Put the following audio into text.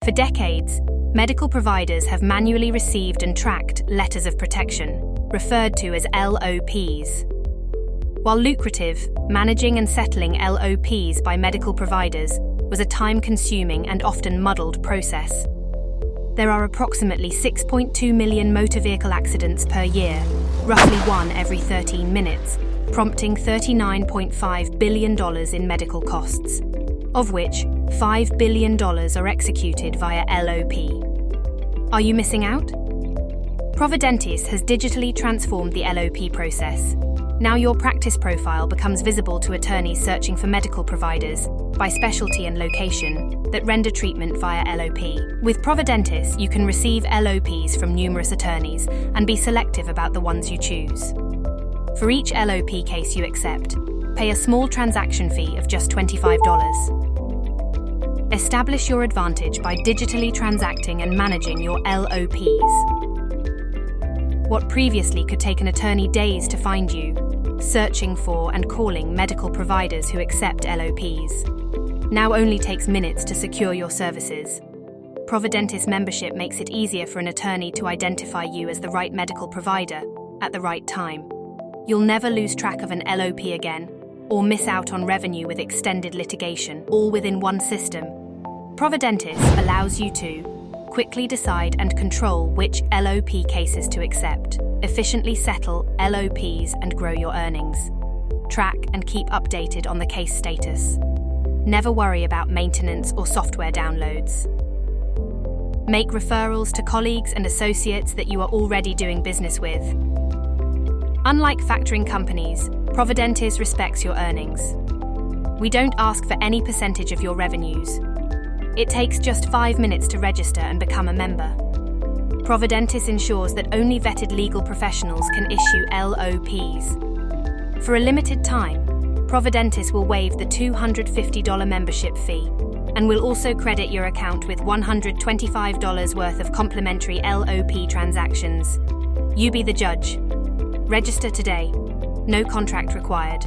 For decades, medical providers have manually received and tracked letters of protection, referred to as LOPs. While lucrative, managing and settling LOPs by medical providers was a time-consuming and often muddled process. There are approximately 6.2 million motor vehicle accidents per year, roughly one every 13 minutes, prompting $39.5 billion in medical costs, of which $5 billion are executed via LOP. Are you missing out? Providentis has digitally transformed the LOP process. Now your practice profile becomes visible to attorneys searching for medical providers by specialty and location that render treatment via LOP. With Providentis, you can receive LOPs from numerous attorneys and be selective about the ones you choose. For each LOP case you accept, pay a small transaction fee of just $25. Establish your advantage by digitally transacting and managing your LOPs. What previously could take an attorney days to find you, searching for and calling medical providers who accept LOPs, now only takes minutes to secure your services. Providentis membership makes it easier for an attorney to identify you as the right medical provider at the right time. You'll never lose track of an LOP again, or miss out on revenue with extended litigation, all within one system. Providentis allows you to quickly decide and control which LOP cases to accept, efficiently settle LOPs and grow your earnings. Track and keep updated on the case status. Never worry about maintenance or software downloads. Make referrals to colleagues and associates that you are already doing business with. Unlike factoring companies, Providentis respects your earnings. We don't ask for any percentage of your revenues. It takes just 5 minutes to register and become a member. Providentis ensures that only vetted legal professionals can issue LOPs. For a limited time, Providentis will waive the $250 membership fee and will also credit your account with $125 worth of complimentary LOP transactions. You be the judge. Register today. No contract required.